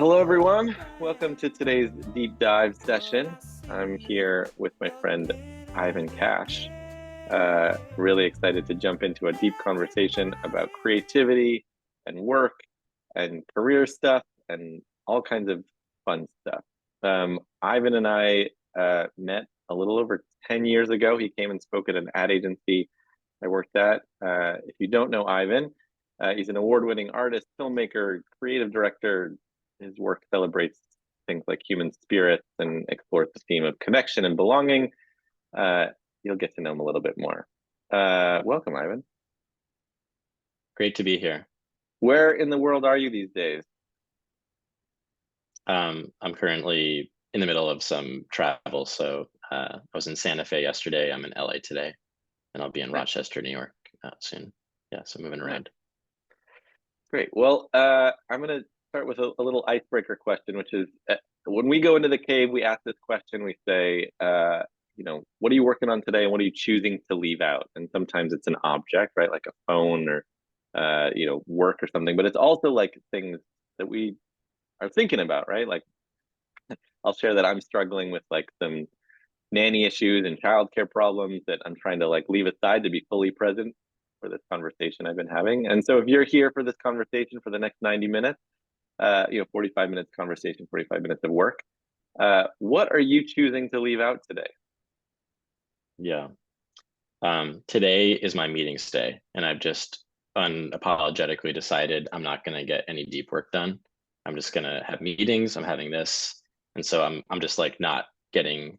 Hello, everyone. Welcome to today's deep dive session. I'm here with my friend Ivan Cash. Really excited to jump into a deep conversation about creativity and work and career stuff and all kinds of fun stuff. Ivan and I met a little over 10 years ago. He came and spoke at an ad agency I worked at. If you don't know Ivan, he's an award-winning artist, filmmaker, creative director. His work celebrates things like human spirits and explores the theme of connection and belonging. Uh, you'll get to know him a little bit more. Welcome, Ivan. Great to be here. Where in the world are you these days? I'm currently in the middle of some travel. So I was in Santa Fe yesterday. I'm in LA today, and I'll be in Rochester, New York soon. Yeah, so moving around. Great. Well, I'm going to start with a little icebreaker question, which is when we go into the cave, we ask this question. We say, what are you working on today, and what are you choosing to leave out? And sometimes it's an object, right, like a phone or work or something. But it's also like things that we are thinking about, right? Like I'll share that I'm struggling with like some nanny issues and childcare problems that I'm trying to like leave aside to be fully present for this conversation I've been having. And so if you're here for this conversation for the next 90 minutes, 45 minutes conversation, 45 minutes of work, what are you choosing to leave out today? Yeah. Today is my meetings day, and I've just unapologetically decided I'm not going to get any deep work done. I'm just going to have meetings. I'm having this. And so I'm just like not getting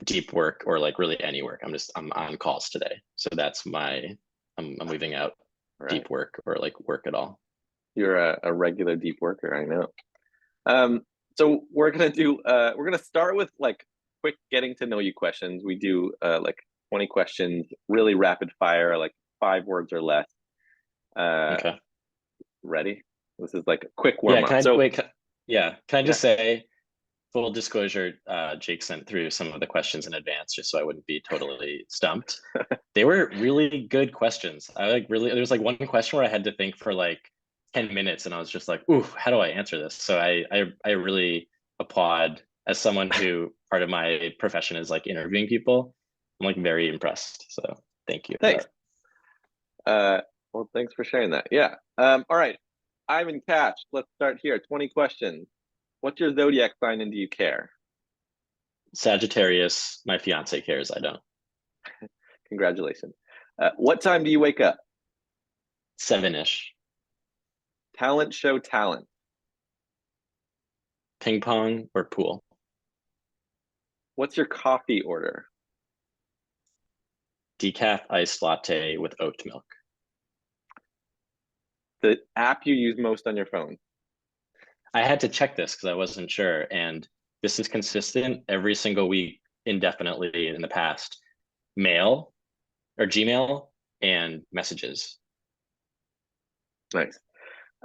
deep work or like really any work. I'm on calls today. So that's I'm leaving out All right. deep work or like work at all. You're a regular deep worker, I know. So we're gonna start with like quick getting to know you questions. We do like 20 questions, really rapid fire, like 5 words or less. Uh, Okay. Ready? This is like a quick Yeah, warm can up. I So wait? Yeah, can I yeah, just say, full disclosure, Jake sent through some of the questions in advance just so I wouldn't be totally stumped. They were really good questions. I like really, there was like one question where I had to think for like 10 minutes and I was just like, ooh, how do I answer this? So I really applaud as someone who part of my profession is like interviewing people. I'm like very impressed. So thank you for thanks. that. Well, thanks for sharing that. Yeah. All right. Ivan Cash, let's start here. 20 questions. What's your zodiac sign and do you care? Sagittarius, my fiance cares. I don't. Congratulations. What time do you wake up? Seven-ish. Talent show talent. Ping pong or pool. What's your coffee order? Decaf iced latte with oat milk. The app you use most on your phone. I had to check this because I wasn't sure. And this is consistent every single week indefinitely in the past. Mail or Gmail and messages. Nice.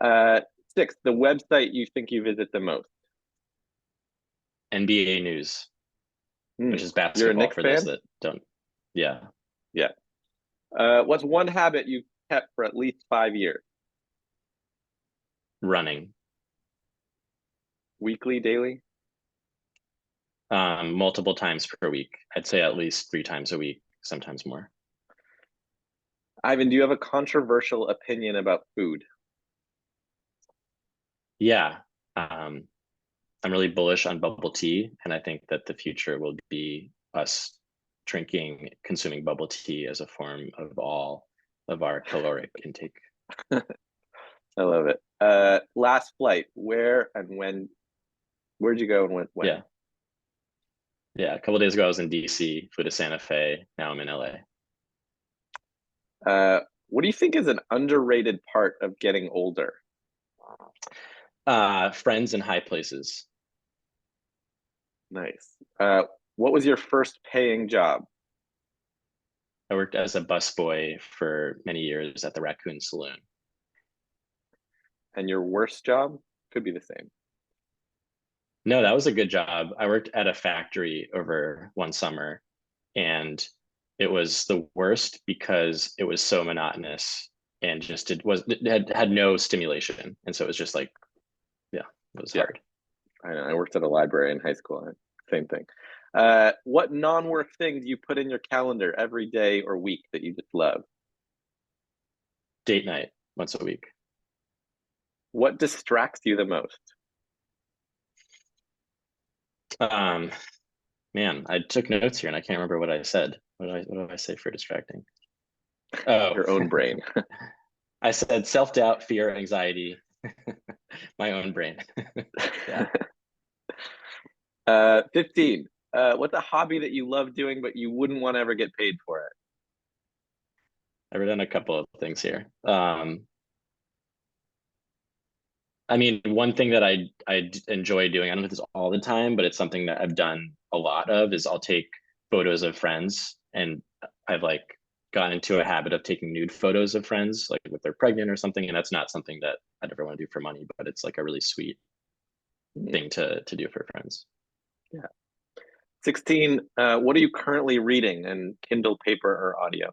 Uh, 6, the website you think you visit the most. NBA news, which is You're a basketball Knicks for those fan? that don't. Yeah. Yeah. What's one habit you've kept for at least 5 years? Running. Weekly, daily? Multiple times per week. I'd say at least 3 times a week, sometimes more. Ivan, do you have a controversial opinion about food? Yeah. I'm really bullish on bubble tea, and I think that the future will be us consuming bubble tea as a form of all of our caloric intake. I love it. Last flight, where and when? Where'd you go and when? Yeah. Yeah. A couple days ago, I was in DC, flew to Santa Fe. Now I'm in LA. Uh, what do you think is an underrated part of getting older? Friends in high places. Nice. What was your first paying job? I worked as a busboy for many years at the Raccoon Saloon. And your worst job? Could be the same. No, that was a good job. I worked at a factory over one summer, and it was the worst because it was so monotonous and just it had no stimulation, and so it was just like Yeah, it was Yeah, hard. I know. I worked at a library in high school. Same thing. What non-work thing do you put in your calendar every day or week that you just love? Date night once a week. What distracts you the most? Um, Man, I took notes here and I can't remember what I said. What do I say for distracting? Oh, Your own brain. I said self-doubt, fear, anxiety, my own brain. Yeah. 15. What's a hobby that you love doing but you wouldn't want to ever get paid for it? I've done a couple of things here. I mean, one thing that I enjoy doing, I don't do this all the time, but it's something that I've done a lot of, is I'll take photos of friends, and I've like gotten into a habit of taking nude photos of friends, like if they're pregnant or something. And that's not something that I'd ever want to do for money, but it's like a really sweet Mm, thing to do for friends. yeah. 16. What are you currently reading in Kindle, paper, or audio?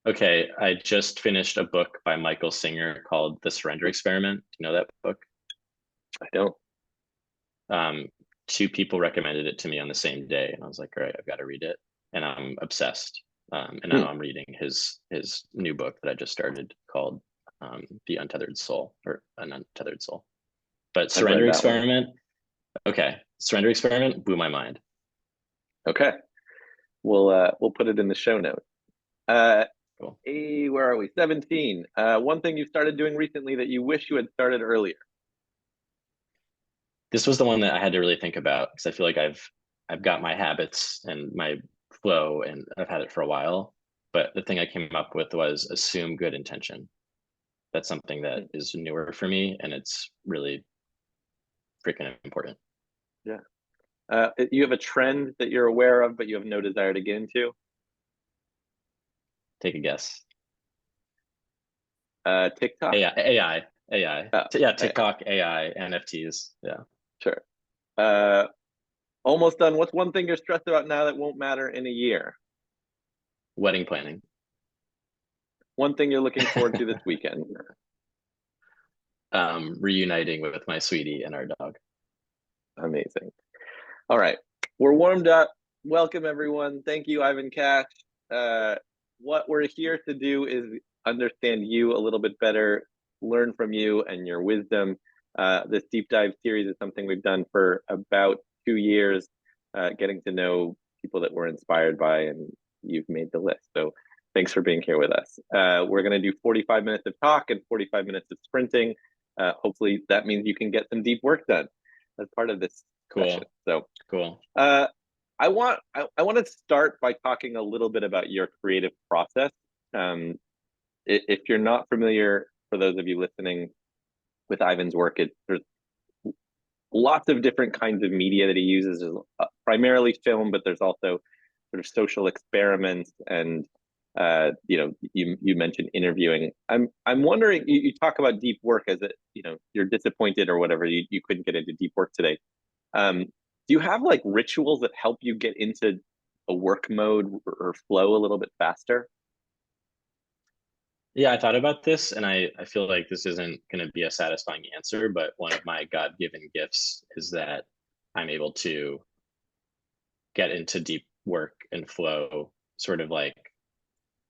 Okay, I just finished a book by Michael Singer called The Surrender Experiment. Do you know that book? I don't. Um, Two people recommended it to me on the same day, and I was like, all right, I've got to read it, and I'm obsessed. And Hmm, now I'm reading his new book that I just started called The Untethered Soul, or An Untethered Soul. But I've Surrender read that one. Experiment, okay, Surrender Experiment blew my mind. Okay. We'll put it in the show notes. Uh, Cool. where are we? 17. One thing you started doing recently that you wish you had started earlier. This was the one that I had to really think about, because I feel like I've got my habits and my flow, and I've had it for a while. But the thing I came up with was assume good intention. That's something that Hmm, is newer for me, and it's really freaking important. yeah. You have a trend that you're aware of, but you have no desire to get into. Take a guess. TikTok. AI. Oh, Yeah, yeah, TikTok, AI, NFTs. Yeah. sure. Uh, almost done. What's one thing you're stressed about now that won't matter in a year? Wedding planning. One thing you're looking forward to this weekend. Reuniting with my sweetie and our dog. Amazing. All right, we're warmed up. Welcome everyone. Thank you, Ivan Cash. Uh, what we're here to do is understand you a little bit better, learn from you and your wisdom. This deep dive series is something we've done for about 2 years, getting to know people that we're inspired by, and you've made the list. So thanks for being here with us. We're going to do 45 minutes of talk and 45 minutes of sprinting. Hopefully that means you can get some deep work done as part of this session. Cool. So Cool. uh, I want to start by talking a little bit about your creative process. Um, if you're not familiar, for those of you listening, with Ivan's work, there's lots of different kinds of media that he uses. There's, primarily film, but there's also sort of social experiments and you mentioned interviewing. I'm wondering, you talk about deep work as you're disappointed or whatever, you couldn't get into deep work today. Do you have like rituals that help you get into a work mode or flow a little bit faster? Yeah, I thought about this, and I feel like this isn't going to be a satisfying answer, but one of my God-given gifts is that I'm able to get into deep work and flow sort of like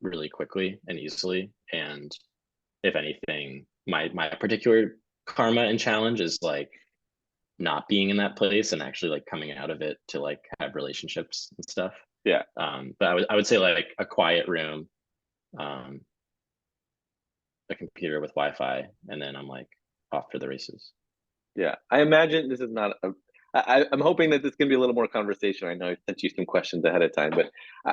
really quickly and easily. And if anything, my particular karma and challenge is like not being in that place and actually like coming out of it to like have relationships and stuff. Yeah, But I would say like a quiet room, um, a computer with Wi-Fi, and then I'm like off for the races. yeah. I imagine this is not a. I'm hoping that this can be a little more conversation. I know I sent you some questions ahead of time, but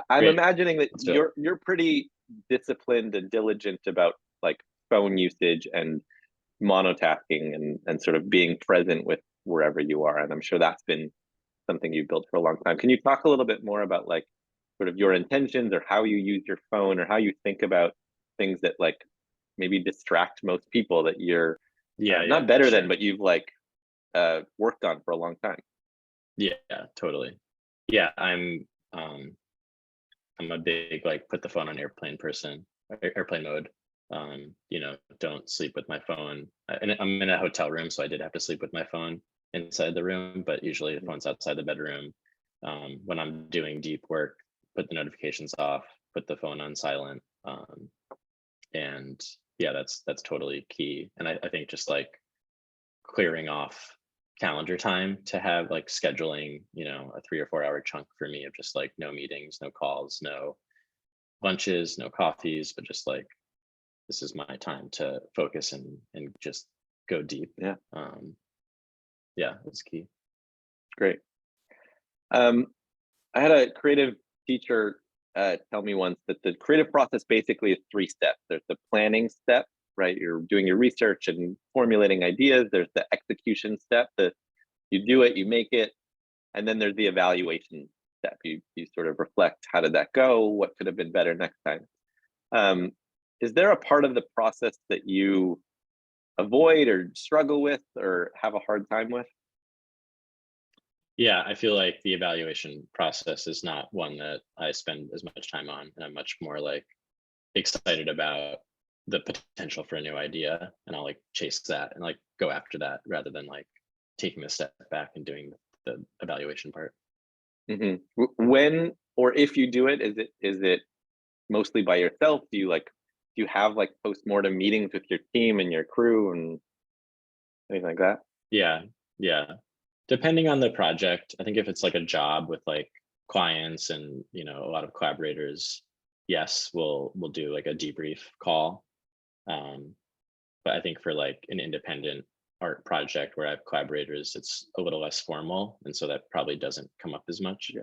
I'm Great. imagining that Let's do it. you're pretty disciplined and diligent about like phone usage and monotasking and sort of being present with wherever you are. And I'm sure that's been something you've built for a long time. Can you talk a little bit more about like sort of your intentions or how you use your phone or how you think about things that like maybe distract most people that you're Yeah, not yeah, for better than, sure. but you've like worked on for a long time? Yeah, totally. Yeah, I'm a big like put the phone on airplane person, airplane mode. don't sleep with my phone. And I'm in a hotel room, so I did have to sleep with my phone inside the room, but usually the phone's outside the bedroom. When I'm doing deep work, put the notifications off, put the phone on silent. And yeah, that's totally key. And I think just like clearing off calendar time to have like scheduling, a 3 or 4 hour chunk for me of just like no meetings, no calls, no lunches, no coffees, but just like this is my time to focus and just go deep. Yeah. Yeah, that's key. Great. I had a creative teacher tell me once that the creative process basically is 3 steps. There's the planning step, right? You're doing your research and formulating ideas. There's the execution step, that you do it, you make it, and then there's the evaluation step. You sort of reflect, how did that go? What could have been better next time? Is there a part of the process that you avoid or struggle with or have a hard time with? Yeah, I feel like the evaluation process is not one that I spend as much time on, and I'm much more like excited about the potential for a new idea, and I'll like chase that and like go after that rather than like taking a step back and doing the evaluation part. When or if you do it, is it mostly by yourself? Do you have like post-mortem meetings with your team and your crew and anything like that? Yeah, yeah. Depending on the project, I think if it's like a job with like clients and a lot of collaborators, yes, we'll do like a debrief call. Um, but I think for like an independent art project where I have collaborators, it's a little less formal, and so that probably doesn't come up as much. Yeah.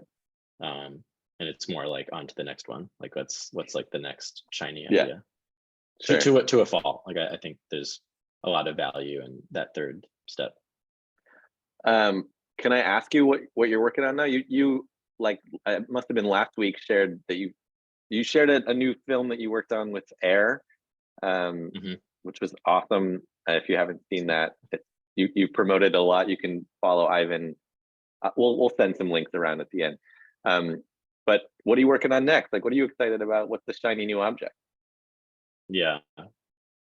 And it's more like on to the next one. Like what's like the next shiny Yeah, idea sure. to a fall. Like I think there's a lot of value in that third step. Can I ask you what you're working on now? You like, it must have been last week, shared that you shared a new film that you worked on with Air, Mhm. which was awesome. If you haven't seen that, you promoted a lot. You can follow Ivan. We'll send some links around at the end. But what are you working on next? Like, what are you excited about? What's the shiny new object? Yeah,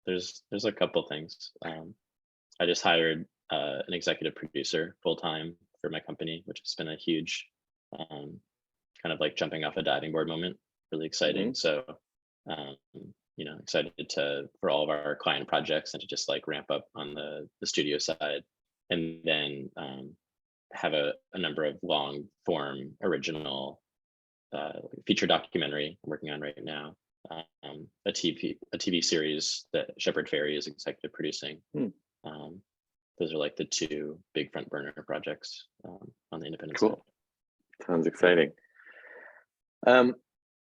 there's a couple things. I just hired an executive producer full time for my company, which has been a huge um, kind of like jumping off a diving board moment. Really exciting. So, um, excited for all of our client projects and to just like ramp up on the studio side, and then have a number of long form original feature documentary I'm working on right now. A TV series that Shepard Fairey is executive producing. Um, those are like the 2 big front burner projects on the independent side. Cool. Sounds exciting.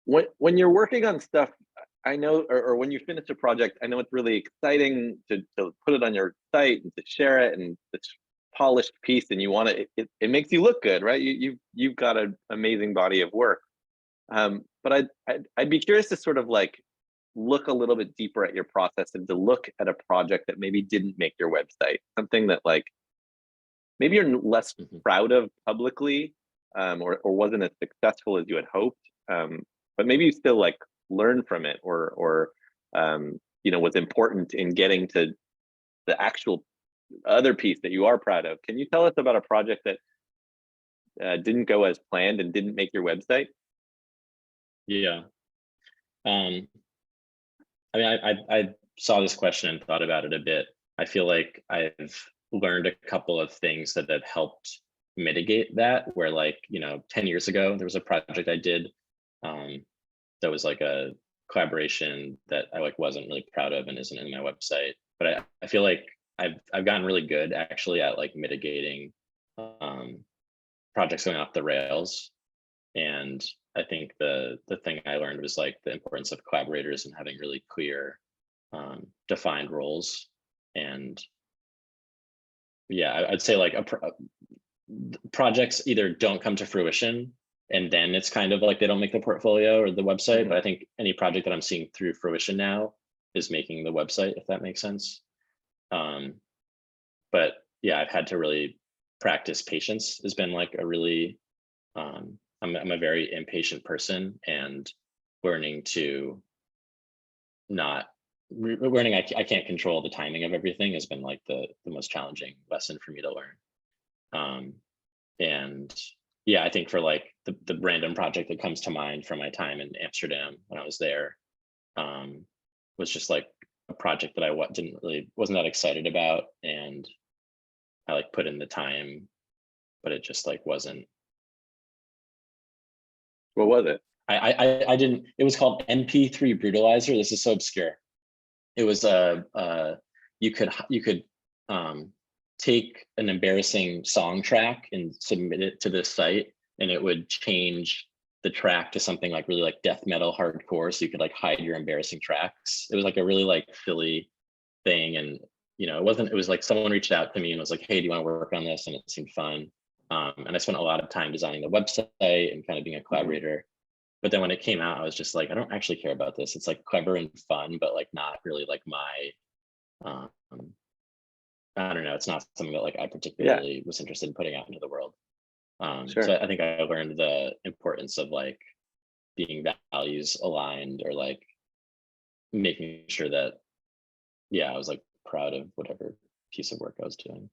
When you're working on stuff, I know, or when you finish a project, I know it's really exciting to put it on your site and to share it, and it's polished piece, and you want it makes you look good, right? You've got an amazing body of work. But I'd be curious to sort of like look a little bit deeper at your process and to look at a project that maybe didn't make your website, something that like maybe you're less proud of publicly, or wasn't as successful as you had hoped, but maybe you still like learn from it, or was important in getting to the actual other piece that you are proud of. Can you tell us about a project that didn't go as planned and didn't make your website? Yeah. I mean, I saw this question and thought about it a bit. I feel like I've learned a couple of things that have helped mitigate that, where like, 10 years ago, there was a project I did that was like a collaboration that I like wasn't really proud of and isn't in my website. But I feel like I've gotten really good actually at like mitigating projects going off the rails. And I think the thing I learned was like the importance of collaborators and having really clear defined roles. And yeah, I'd say like projects either don't come to fruition and then it's kind of like they don't make the portfolio or the website. But I think any project that I'm seeing through fruition now is making the website, if that makes sense. But yeah, I've had to really practice patience. Has been like a really I'm a very impatient person, and learning to not learning I can't control the timing of everything has been like the most challenging lesson for me to learn. And yeah, I think for like the random project that comes to mind from my time in Amsterdam when I was there, was just like a project that I wasn't that excited about, and I like put in the time, but it just like wasn't. What was it? I didn't. It was called MP3 Brutalizer. This is so obscure. It was you could take an embarrassing song track and submit it to this site, and it would change the track to something like really like death metal hardcore, so you could like hide your embarrassing tracks. It was like a really like Philly thing, and it was like someone reached out to me and was like, hey, do you want to work on this? And it seemed fun. And I spent a lot of time designing the website and kind of being a collaborator. But then when it came out, I was just like, I don't actually care about this. It's like clever and fun, but like not really like my um I don't know, it's not something that like I Yeah, particularly was interested in putting out into the world. So sure. I think I learned the importance of like being values aligned, or like making sure that, yeah, I was like proud of whatever piece of work I was doing.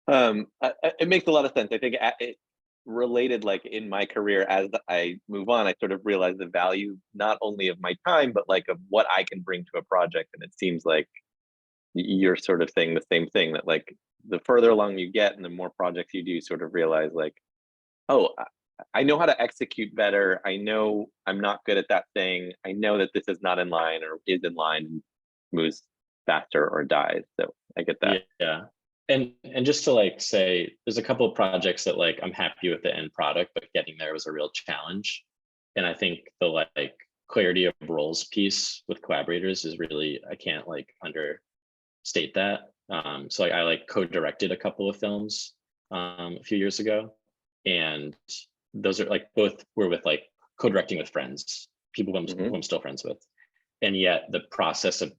It makes a lot of sense. I think it related, like in my career, as I move on, I sort of realize the value not only of my time, but like of what I can bring to a project. And it seems like you're sort of saying the same thing, that like the further along you get and the more projects you do, you sort of realize like, oh, I know how to execute better. I know I'm not good at that thing. I know that this is not in line or is in line, moves faster or dies. So I get that. Yeah. And just to like say, there's a couple of projects that like I'm happy with the end product, but getting there was a real challenge. And I think the like clarity of roles piece with collaborators is really, I can't like understate that. So like I like co-directed a couple of films a few years ago, and those are like both were with like co-directing with friends, people Hmm. who I'm still friends with. And yet the process of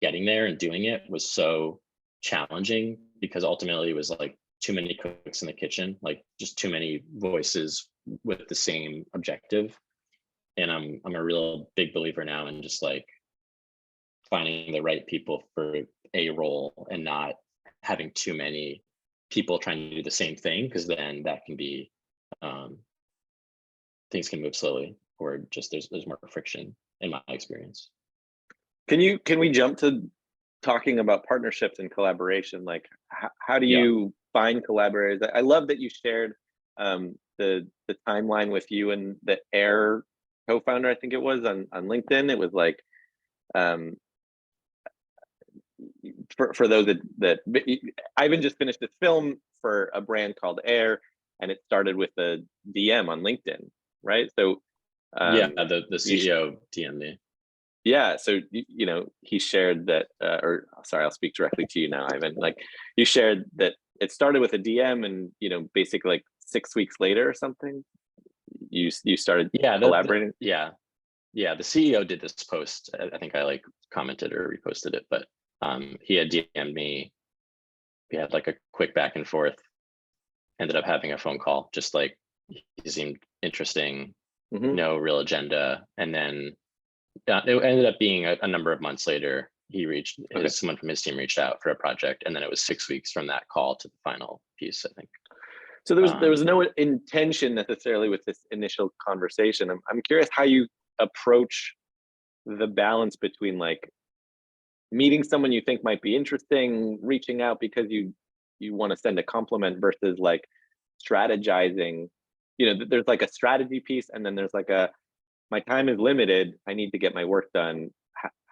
getting there and doing it was so challenging, because ultimately it was like too many cooks in the kitchen, like just too many voices with the same objective. And I'm a real big believer now in just like finding the right people for a role, and not having too many people trying to do the same thing, because then that can be um, things can move slowly, or just there's more friction in my experience. Can we jump to talking about partnerships and collaboration? Like, how do Yeah. you find collaborators? I love that you shared the timeline with you and the Air co-founder. I think it was on LinkedIn. It was like um, for those that Ivan just finished this film for a brand called Air, and it started with a DM on LinkedIn, right? So Yeah, um, the you CEO DM'd me. yeah, so he shared that, or sorry, I'll speak directly to you now, Ivan. Like, you shared that it started with a DM, and basically like 6 weeks later or something, you started Yeah, collaborating. yeah, the CEO did this post. I think I like commented or reposted it, but he had DM'd me. We had like a quick back and forth. Ended up having a phone call. Just like he seemed interesting, Hmm. no real agenda, and then it ended up being a number of months later. Okay, Someone from his team reached out for a project, and then it was 6 weeks from that call to the final piece, I think. so there was no intention necessarily with this initial conversation. I'm curious how you approach the balance between like meeting someone you think might be interesting, reaching out because you want to send a compliment, versus like strategizing. There's like a strategy piece, and then there's like a, my time is limited, I need to get my work done.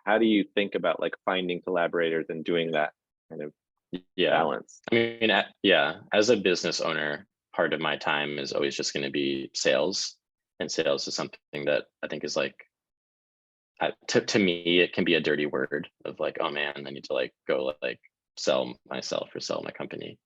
How do you think about like finding collaborators and doing that kind of Yeah. balance? I mean, yeah, as a business owner, part of my time is always just going to be sales. And sales is something that I think is like, to me, it can be a dirty word of like, oh man, I need to like go like sell myself or sell my company.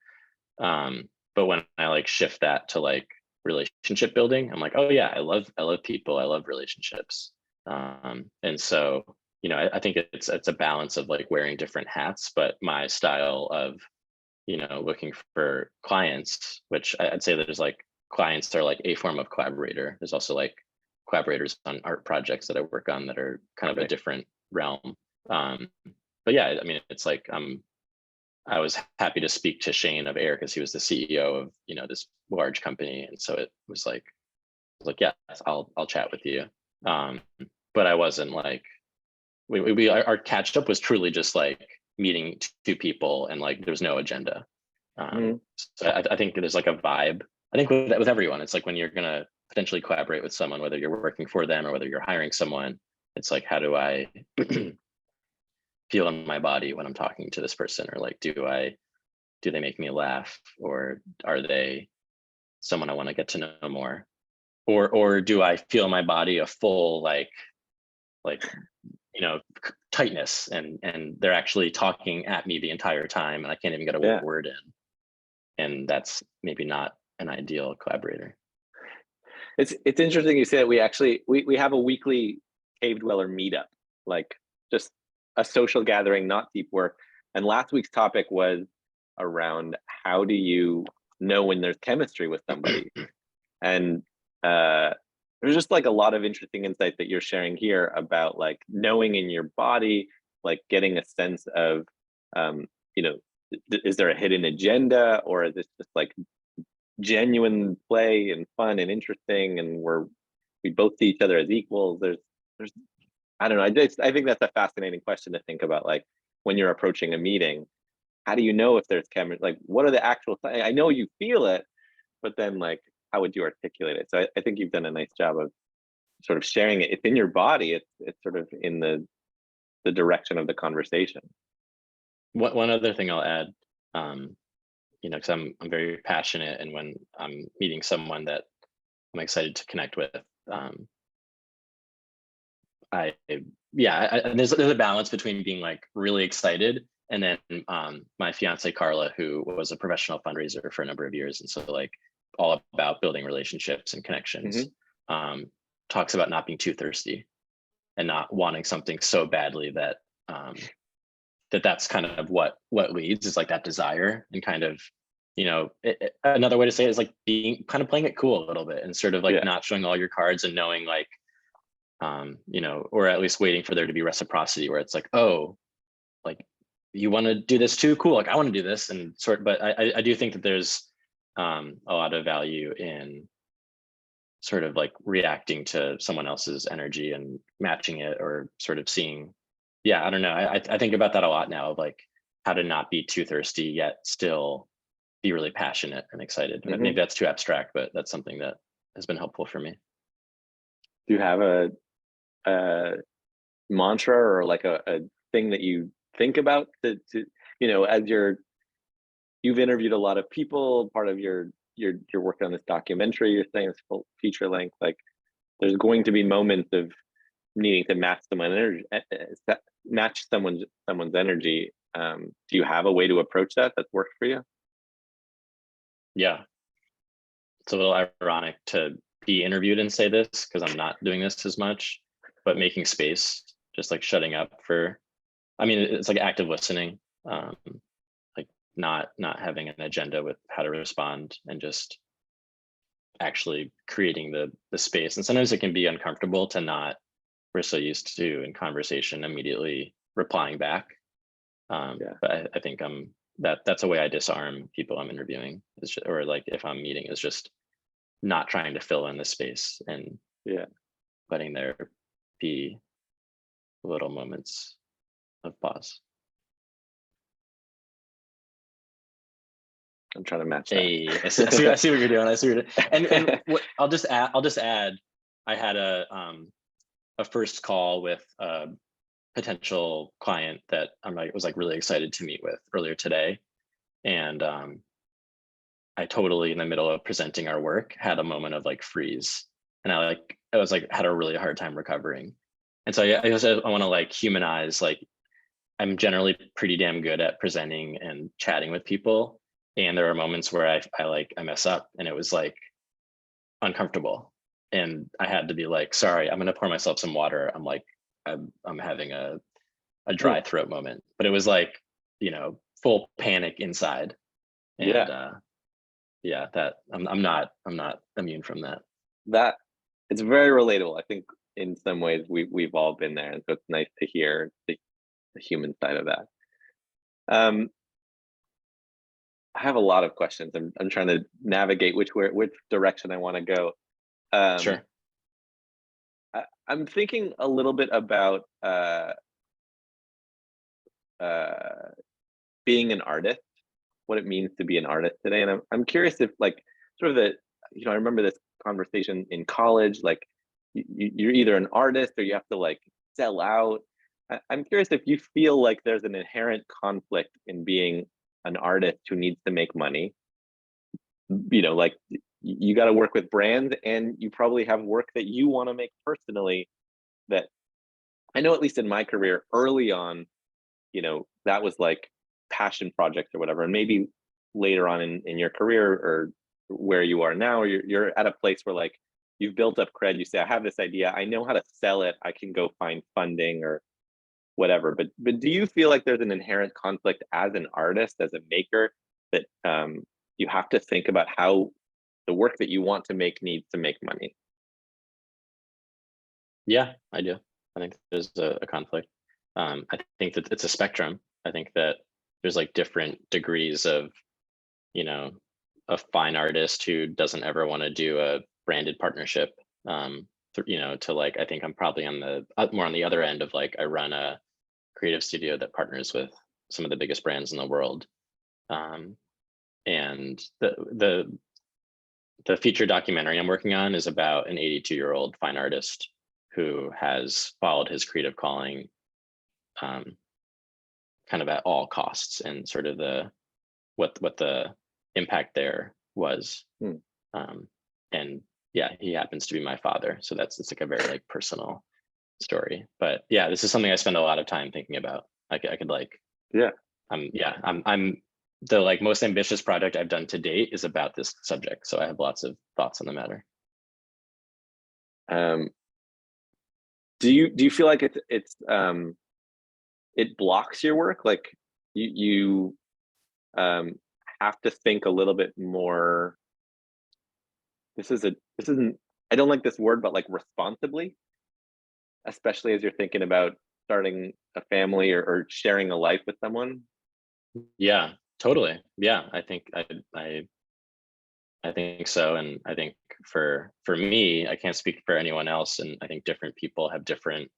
But when I like shift that to like relationship building, I'm like, oh yeah, I love people, I love relationships. And so, I think it's a balance of like wearing different hats, but my style of, looking for clients, which I'd say there's like clients are like a form of collaborator. There's also like collaborators on art projects that I work on that are kind of Okay. a different realm. But yeah, I mean, it's like I was happy to speak to Shane of Air because he was the CEO of this large company, and so it was like yes, I'll chat with you. Um, but I wasn't like our catch up was truly just like meeting two people and like there's no agenda. Mhm. So I think there's like a vibe. I think with everyone, it's like when you're gonna potentially collaborate with someone, whether you're working for them or whether you're hiring someone, it's like, how do I feel in my body when I'm talking to this person? Or like, do they make me laugh? Or are they someone I want to get to know more? Or do I feel in my body a full like tightness and they're actually talking at me the entire time and I can't even get a Yeah. word in. And that's maybe not an ideal collaborator. It's interesting you say that. We have a weekly cave dweller meetup, like just a social gathering, not deep work. And last week's topic was around how do you know when there's chemistry with somebody? And there's just like a lot of interesting insight that you're sharing here about like knowing in your body, like getting a sense of, um, you know, is there a hidden agenda, or is this just like genuine play and fun and interesting, and we both see each other as equals? There's I don't know. I think that's a fascinating question to think about. Like when you're approaching a meeting, how do you know if there's chemistry? Like what are the actual? I know you feel it, but then like how would you articulate it? So I think you've done a nice job of sort of sharing it. It's in your body. It's sort of in the direction of the conversation. One other thing I'll add, because I'm very passionate, and when I'm meeting someone that I'm excited to connect with, um, I yeah, there's a balance between being like really excited and then my fiance Carla, who was a professional fundraiser for a number of years, and so like all about building relationships and connections, Mm-hmm. um, talks about not being too thirsty and not wanting something so badly that um, that's kind of what leads is like that desire and kind of another way to say it is like being kind of playing it cool a little bit and sort of like Yeah. not showing all your cards and knowing like or at least waiting for there to be reciprocity where it's like, oh, like you want to do this too, cool, like I want to do this, and but I do think that there's a lot of value in sort of like reacting to someone else's energy and matching it or sort of seeing. Yeah, I don't know, I think about that a lot now, of like how to not be too thirsty yet still be really passionate and excited. Maybe Mm-hmm. that's too abstract, but that's something that has been helpful for me. Do you have a mantra or like a thing that you think about to as you've interviewed a lot of people, part of you're working on this documentary, you're saying it's full feature length, like there's going to be moments of needing to match someone energy, match someone's energy. Do you have a way to approach that that's worked for you? Yeah, it's a little ironic to be interviewed and say this because I'm not doing this as much, but making space, just like shutting up for, I mean, it's like active listening, like not having an agenda with how to respond and just actually creating the space. And sometimes it can be uncomfortable to not, we're so used to in conversation immediately replying back. Yeah. But I think that's a way I disarm people I'm interviewing, or like if I'm meeting, is just not trying to fill in the space and Yeah. letting there be little moments of pause. I'm trying to match that. Hey, I see what you're doing. I see what you're doing. And what, I'll just add, I had a first call with a potential client that was like really excited to meet with earlier today, and I totally in the middle of presenting our work had a moment of like freeze, and I was like had a really hard time recovering, and so I want to like humanize, like I'm generally pretty damn good at presenting and chatting with people, and there are moments where I mess up, and it was like uncomfortable, and I had to be like, sorry, I'm gonna pour myself some water. I'm having a dry throat moment, but it was like full panic inside, and Yeah. yeah, that I'm not immune from that. That it's very relatable. I think in some ways we've all been there, and so it's nice to hear the human side of that. Um, I have a lot of questions. I'm trying to navigate which direction I want to go. Um, Sure. I'm thinking a little bit about uh, being an artist, what it means to be an artist today, and I'm curious if like sort of I remember this conversation in college, like you're either an artist or you have to like sell out. I'm curious if you feel like there's an inherent conflict in being an artist who needs to make money. Like you got to work with brands, and you probably have work that you want to make personally. That I know, at least in my career, early on, that was like passion projects or whatever. And maybe later on in your career or where you are now, you're at a place where like you've built up cred. You say, I have this idea, I know how to sell it, I can go find funding or whatever. But do you feel like there's an inherent conflict as an artist, as a maker, that you have to think about how the work that you want to make needs to make money? Yeah, I do. I think there's a conflict. I think that it's a spectrum. I think that there's like different degrees of, you know, a fine artist who doesn't ever want to do a branded partnership. To like, I think I'm probably on the more on the other end of like, I run a creative studio that partners with some of the biggest brands in the world. And the feature documentary I'm working on is about an 82-year-old fine artist who has followed his creative calling um, kind of at all costs, and sort of what the impact there was. Hmm. And yeah, he happens to be my father, so it's like a very like personal story. But yeah, this is something I spend a lot of time thinking about. I could like, Yeah. I'm the like most ambitious project I've done to date is about this subject, so I have lots of thoughts on the matter. um do you feel like it blocks your work, like you um have to think a little bit more, this isn't, I don't like this word, but like responsibly, especially as you're thinking about starting a family or sharing a life with someone? Yeah, totally. Yeah, I think so. And I think for me, I can't speak for anyone else, and I think different people have different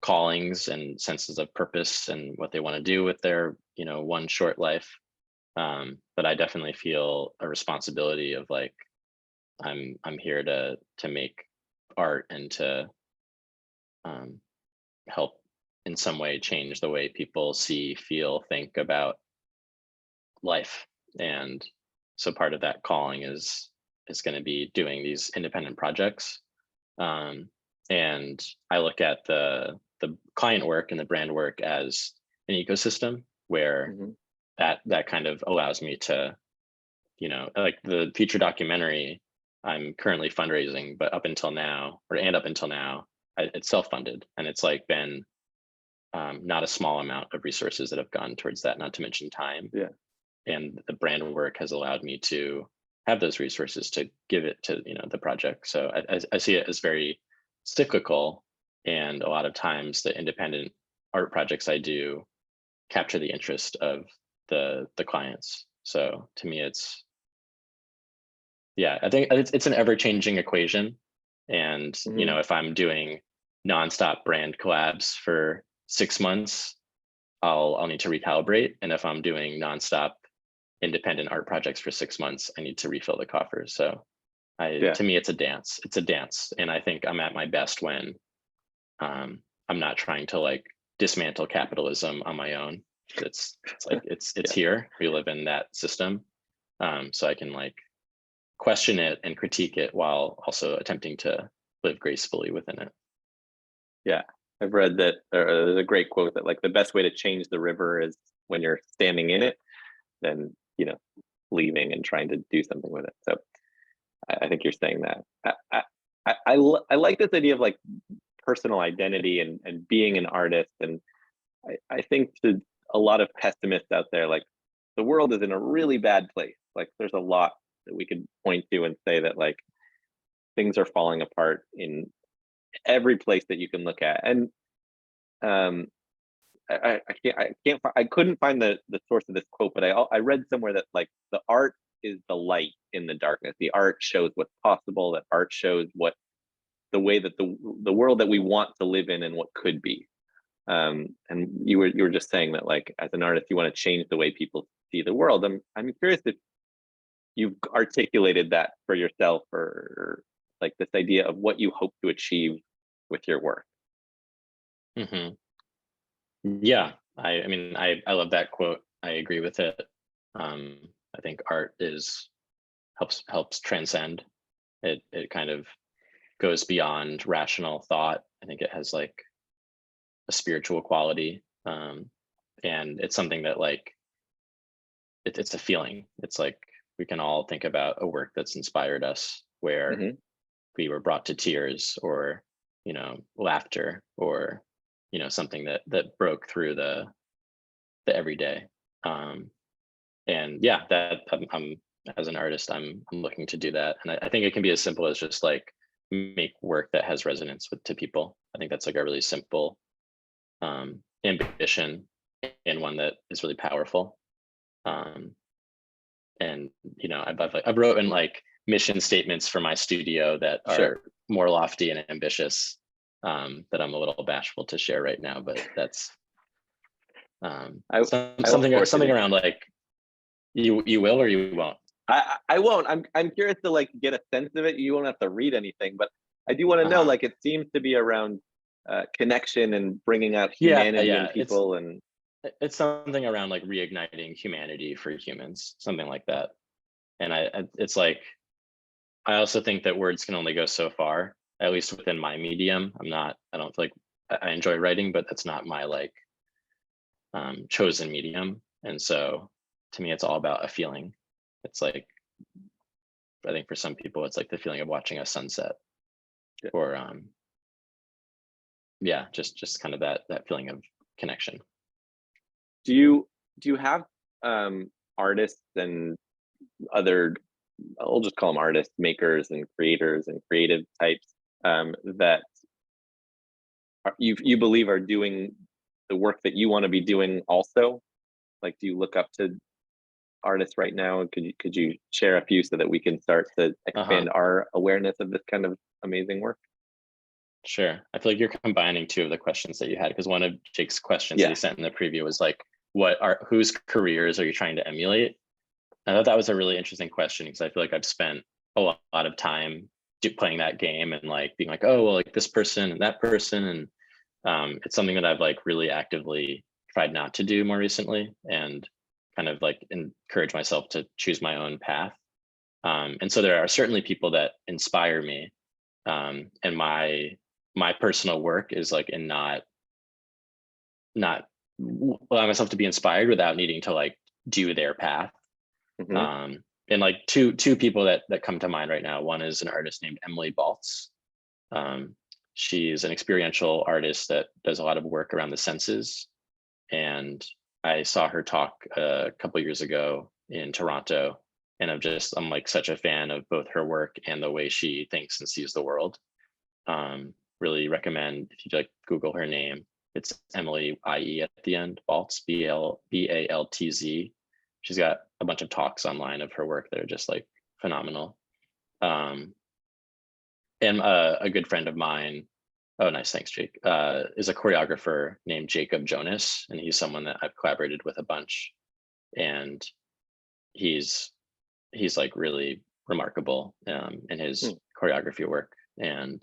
callings and senses of purpose and what they want to do with their, one short life. But I definitely feel a responsibility of like, I'm here to make art and to um, help in some way change the way people see, feel, think about life. And so part of that calling is going to be doing these independent projects. Um, and I look at the client work and the brand work as an ecosystem where Mhm. that kind of allows me to, like the feature documentary, I'm currently fundraising, but up until now, it's self-funded, and it's like been not a small amount of resources that have gone towards that, not to mention time. Yeah. And the brand work has allowed me to have those resources to give it to, the project. So I see it as very cyclical, and a lot of times the independent art projects I do capture the interest of the clients. So to me, it's, yeah, I think it's an ever-changing equation. And Mhm. if I'm doing nonstop brand collabs for 6 months, I'll need to recalibrate. And if I'm doing nonstop independent art projects for 6 months, I need to refill the coffers. So Yeah. to me, it's a dance. It's a dance. And I think I'm at my best when I'm not trying to like dismantle capitalism on my own. It's like it's Yeah. here. We live in that system. So I can like question it and critique it while also attempting to live gracefully within it. Yeah. I've read that there's a great quote that like the best way to change the river is when you're standing in it, than leaving and trying to do something with it. So I think you're saying that. I like this idea of like personal identity and being an artist. And I think to a lot of pessimists out there, like the world is in a really bad place. Like there's a lot that we could point to and say that like things are falling apart in every place that you can look at. And um, I couldn't find the source of this quote, but I read somewhere that like the art is the light in the darkness. The art shows what's possible. That art shows what the way that the world that we want to live in and what could be. And you were just saying that like as an artist, you want to change the way people see the world. I'm curious if you've articulated that for yourself, or like this idea of what you hope to achieve with your work. Hmm. Yeah, I mean, I love that quote. I agree with it. I think art helps transcend. It kind of goes beyond rational thought. I think it has like a spiritual quality, and it's something that like it's a feeling. It's like we can all think about a work that's inspired us, where Mm-hmm. we were brought to tears, or laughter, or something that broke through the everyday. And yeah, that I'm as an artist, I'm looking to do that, and I think it can be as simple as just like make work that has resonance to people. I think that's like a really simple ambition, and one that is really powerful. um, and I've written like mission statements for my studio that Sure. are more lofty and ambitious, that I'm a little bashful to share right now, but that's I I look forward to something it. around like you will or you won't. I won't. I'm curious to like get a sense of it. You won't have to read anything, but I do want to know. Uh-huh. Like, it seems to be around connection and bringing out Yeah, humanity in yeah. people. And It's something around like reigniting humanity for humans, something like that. And it's like, I also think that words can only go so far, at least within my medium. I don't feel like I enjoy writing, but that's not my like chosen medium. And so to me, it's all about a feeling. It's like, I think for some people, it's like the feeling of watching a sunset, or yeah, just kind of that feeling of connection. do you have artists and other, I'll just call them artists, makers and creators and creative types, that you believe are doing the work that you want to be doing also? Like, do you look up to artists right now? Could you share a few so that we can start to Uh-huh. expand our awareness of this kind of amazing work? Sure. I feel like you're combining two of the questions that you had, because one of Jake's questions that he Yeah. sent in the preview was like, whose careers are you trying to emulate? I thought that was a really interesting question, because I feel like I've spent a lot of time playing that game and like being like, oh, well, like this person and that person. And it's something that I've like really actively tried not to do more recently, and kind of like encourage myself to choose my own path. And so there are certainly people that inspire me. And my personal work is like in not allowing myself to be inspired without needing to like do their path. Hmm. And like two people that come to mind right now. One is an artist named Emily Baltz. Um, she's an experiential artist that does a lot of work around the senses. And I saw her talk a couple years ago in Toronto, and I'm like such a fan of both her work and the way she thinks and sees the world. Really recommend, if you like Google her name. It's Emily IE at the end, Baltz, Baltz. She's got a bunch of talks online of her work that are just like phenomenal. Um, and a good friend of mine, oh nice, thanks Jake, is a choreographer named Jacob Jonas, and he's someone that I've collaborated with a bunch. And he's like really remarkable in his choreography work. And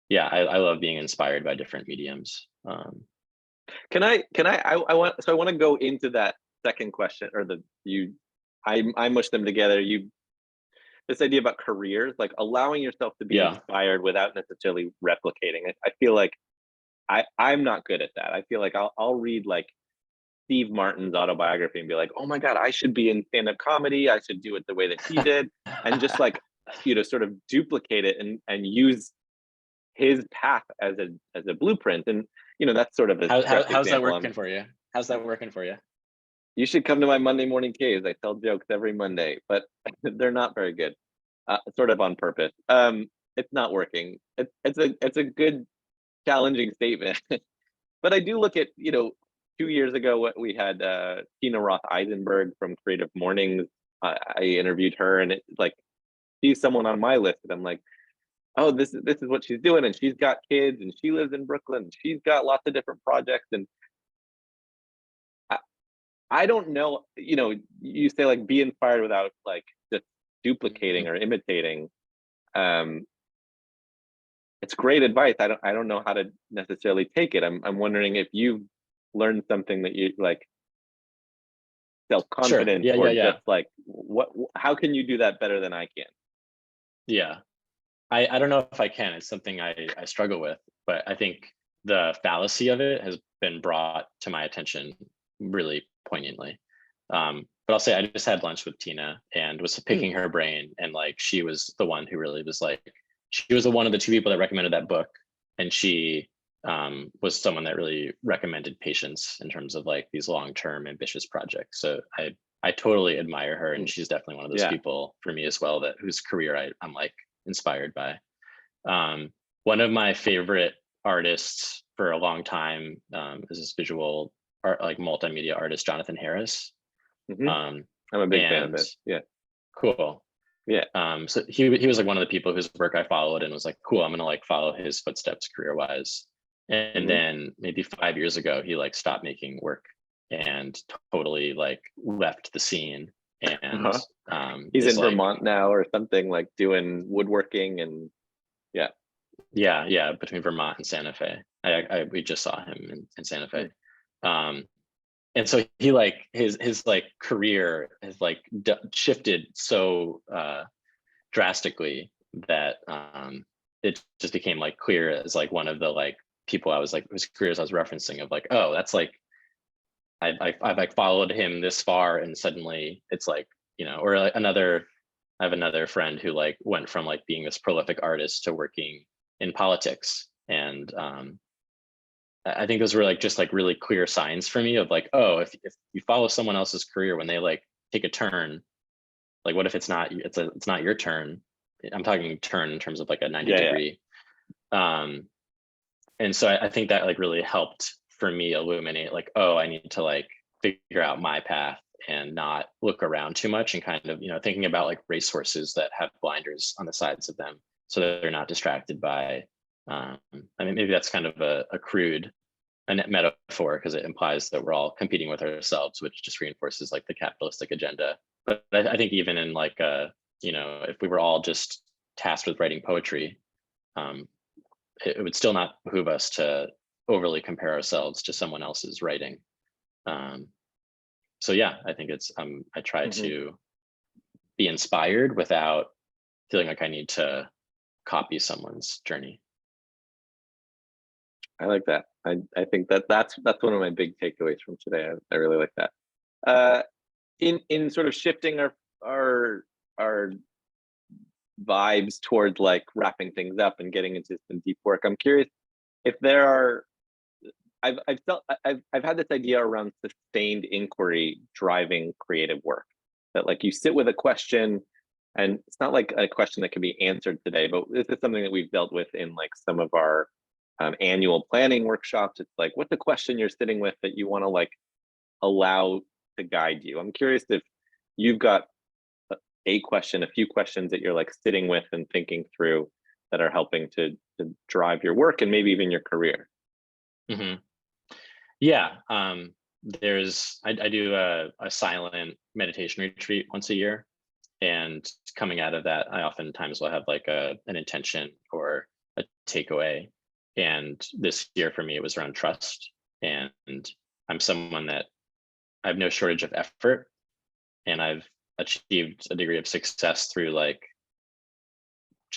yeah, I love being inspired by different mediums. I want, so I want to go into that second question, or the you I mush them together. You This idea about careers, like allowing yourself to be Yeah. inspired without necessarily replicating it. I feel like I'm not good at that. I feel like I'll read like Steve Martin's autobiography and be like, oh my God, I should be in stand-up comedy. I should do it the way that he did. And just like, sort of duplicate it and use his path as a blueprint. And that's sort of a stretch How's that example. working for you? How's that working for you? You should come to my Monday morning caves. I tell jokes every Monday, but they're not very good, sort of on purpose. it's not working. It's a good challenging statement. But I do look at, 2 years ago, what we had, Tina Roth Eisenberg from Creative Mornings. I interviewed her, and it's like she's someone on my list, and I'm like, oh, this is what she's doing, and she's got kids, and she lives in Brooklyn, and she's got lots of different projects, and I, I don't know, you say like be inspired without like just duplicating Mhm. or imitating. Um, it's great advice. I don't know how to necessarily take it. I'm wondering if you've learned something that you like Sure. self-confidence, Yeah, or yeah, yeah. just like how can you do that better than I can? Yeah. I don't know if I can. It's something I struggle with, but I think the fallacy of it has been brought to my attention really poignantly. But I'll say I just had lunch with Tina and was Hmm. picking her brain, and like she was the one who really was like, she was the one of the two people that recommended that book, and she was someone that really recommended patience in terms of like these long-term ambitious projects. So I totally admire her, and Hmm. she's definitely one of those Yeah. people for me as well, that whose career I'm like inspired by. Um, One of my favorite artists for a long time is this visual art, like multimedia artist, Jonathan Harris. Hmm. Um, I'm a big fan of and this. Yeah. cool. Yeah. So he was like one of the people whose work I followed and was like, cool, I'm gonna like follow his footsteps career wise. And Hmm. then maybe 5 years ago, he like stopped making work and totally like left the scene and Uh-huh. He's is in like, Vermont now or something, like doing woodworking, and yeah. yeah, between Vermont and Santa Fe. We just saw him in Santa Fe. Hmm. Um, and so he like his like career has like shifted so drastically that it just became like clear as like one of the like people I was like whose careers I was referencing, of like, oh, that's like I've like followed him this far, and suddenly it's like, or like another, I have another friend who like went from like being this prolific artist to working in politics, and I think those were like just like really clear signs for me of like, oh, if you follow someone else's career when they like take a turn, like what if it's not your turn? I'm talking turn in terms of like a 90 Yeah. Yeah. degree. Um, and so I think that like really helped for me illuminate like, oh, I need to like figure out my path and not look around too much, and kind of, thinking about like racehorses that have blinders on the sides of them so that they're not distracted by, I mean, maybe that's kind of a crude a net metaphor because it implies that we're all competing with ourselves, which just reinforces like the capitalistic agenda. But I think even in like if we were all just tasked with writing poetry, um, it would still not behoove us to overly compare ourselves to someone else's writing. Um, so yeah, I think it's I try Hmm. to be inspired without feeling like I need to copy someone's journey. I like that. I think that's one of my big takeaways from today. I really like that. Uh, in sort of shifting our our vibes towards like wrapping things up and getting into some deep work, I'm curious if there are. I've felt I've had this idea around sustained inquiry driving creative work. That like you sit with a question, and it's not like a question that can be answered today, but this is something that we've dealt with in like some of our annual planning workshops. It's like, what's the question you're sitting with that you want to like allow to guide you? I'm curious if you've got a question, a few questions that you're like sitting with and thinking through that are helping to drive your work and maybe even your career. Hmm. Yeah. I do a silent meditation retreat once a year. And coming out of that, I oftentimes will have like an intention or a takeaway. And this year for me, it was around trust. And I'm someone that I have no shortage of effort, and I've achieved a degree of success through like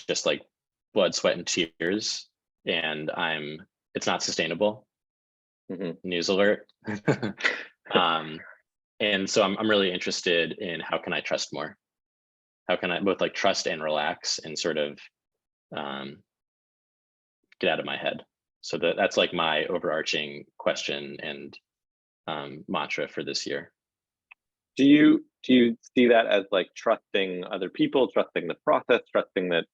just like blood, sweat, and tears. And it's not sustainable. Hmm. News alert. um, and so I'm really interested in how can I trust more? How can I both like trust and relax and sort of um, get out of my head? So that's like my overarching question and mantra for this year. Do you see that as like trusting other people, trusting the process, trusting that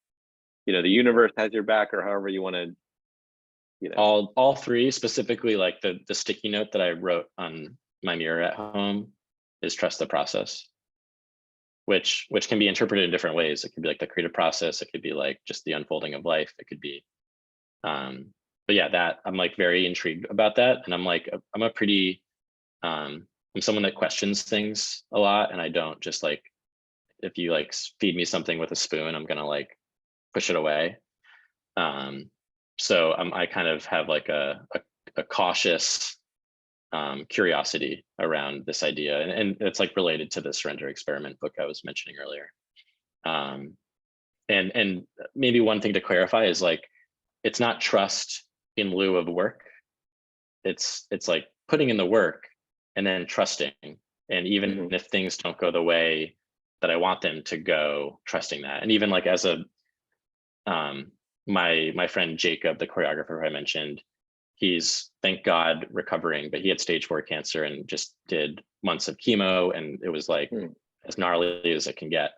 the universe has your back, or however you want to, All three, specifically like the sticky note that I wrote on my mirror at home is trust the process, which can be interpreted in different ways. It could be like the creative process, it could be like just the unfolding of life, it could be but yeah, that I'm like very intrigued about that. And I'm like, I'm a pretty I'm someone that questions things a lot, and I don't just like, if you like feed me something with a spoon, I'm gonna like push it away. So I kind of have like a cautious curiosity around this idea, and it's like related to the surrender experiment book I was mentioning earlier. And maybe one thing to clarify is like, it's not trust in lieu of work. It's like putting in the work and then trusting, and even if things don't go the way that I want them to go, trusting that. And even like as a my friend Jacob, the choreographer I mentioned, he's, thank God, recovering, but he had stage 4 cancer and just did months of chemo, and it was like as gnarly as it can get.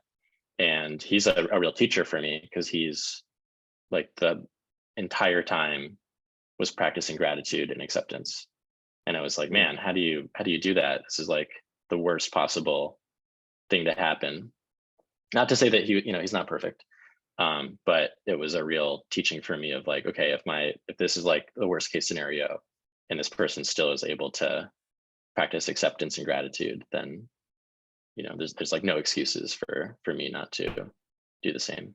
And he's a real teacher for me, because he's like the entire time was practicing gratitude and acceptance. And I was like, man, how do you do that? This is like the worst possible thing to happen. Not to say that he's not perfect. But it was a real teaching for me of like, okay, if this is like the worst case scenario and this person still is able to practice acceptance and gratitude, then there's like no excuses for me not to do the same.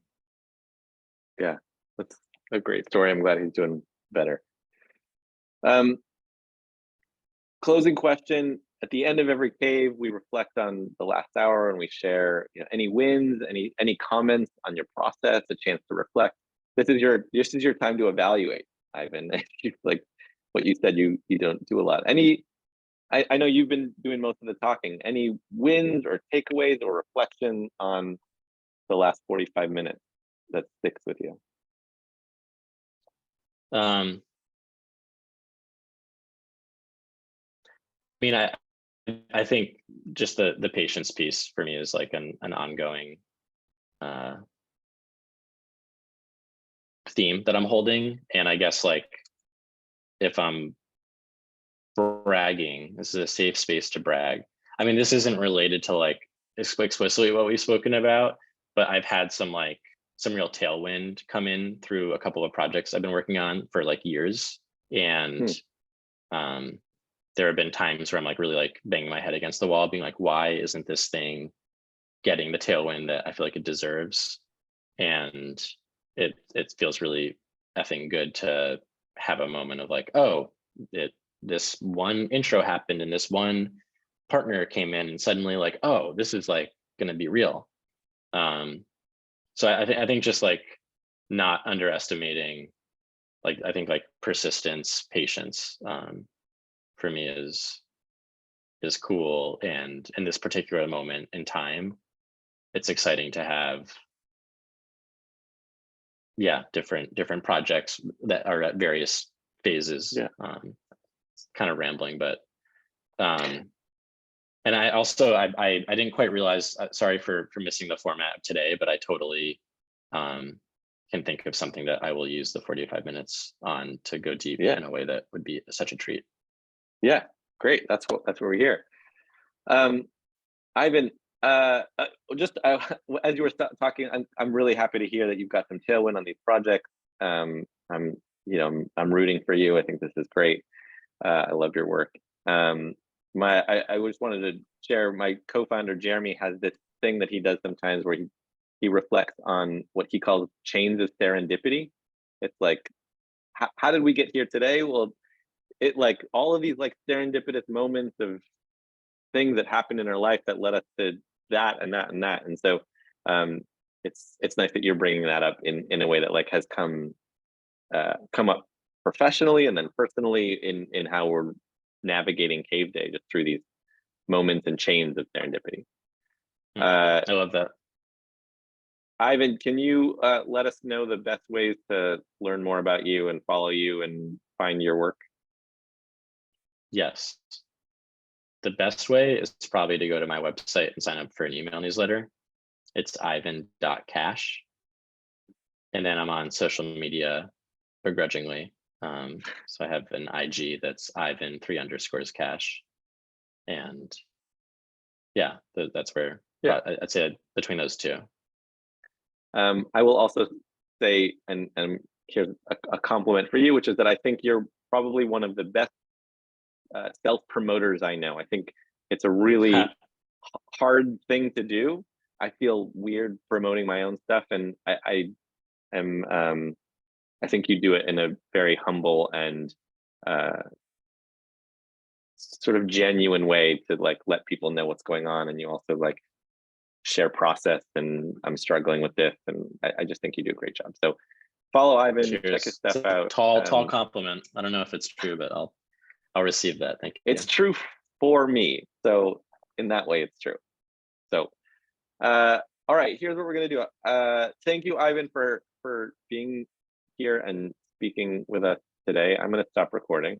Yeah, that's a great story. I'm glad he's doing better. Closing question. At the end of every cave, we reflect on the last hour and we share any wins, any comments on your process, a chance to reflect. This is your time to evaluate, Ivan. Like what you said, you don't do a lot. I know you've been doing most of the talking. Any wins or takeaways or reflection on the last 45 minutes that sticks with you? I mean, I think just the patience piece for me is like an ongoing theme that I'm holding. And I guess like, if I'm bragging, this is a safe space to brag. I mean, this isn't related to like explicitly what we've spoken about, but I've had some real tailwind come in through a couple of projects I've been working on for like years. And there have been times where I'm like really like banging my head against the wall, being like, why isn't this thing getting the tailwind that I feel like it deserves? And it feels really effing good to have a moment of like, oh, this one intro happened and this one partner came in, and suddenly like, oh, this is like going to be real. So I think just like not underestimating, like, I think like persistence, patience, for me is cool. And in this particular moment in time, it's exciting to have different projects that are at various phases. Kind of rambling, but and I also I didn't quite realize, sorry for missing the format of today, but I totally can think of something that I will use the 45 minutes on to go deep in a way that would be such a treat. Yeah, great. That's what we're here. Ivan, as you were talking, I'm really happy to hear that you've got some tailwind on these projects. I'm rooting for you. I think this is great. I love your work. I just wanted to share, my co-founder Jeremy has this thing that he does sometimes where he reflects on what he calls chains of serendipity. It's like, how did we get here today? Well, it like all of these like serendipitous moments of things that happened in our life that led us to that and that and that. And so it's nice that you're bringing that up in a way that like has come up professionally and then personally in how we're navigating Caveday, just through these moments and chains of serendipity. I love that. Ivan, can you let us know the best ways to learn more about you and follow you and find your work? Yes. The best way is probably to go to my website and sign up for an email newsletter. It's ivan.cash. And then I'm on social media begrudgingly. So I have an IG that's Ivan 3_cash. And yeah, that's where I'd say between those two. I will also say, and here's a compliment for you, which is that I think you're probably one of the best self-promoters I know. I think it's a really hard thing to do. I feel weird promoting my own stuff, and I am I think you do it in a very humble and sort of genuine way to like let people know what's going on, and you also like share process and I'm struggling with this, and I just think you do a great job. So follow Ivan, Cheers. check his stuff out. Tall compliment. I don't know if it's true, but I'll receive that. Thank you. It's true for me. So in that way, it's true. So all right, here's what we're gonna do. Thank you, Ivan, for being here and speaking with us today. I'm gonna stop recording.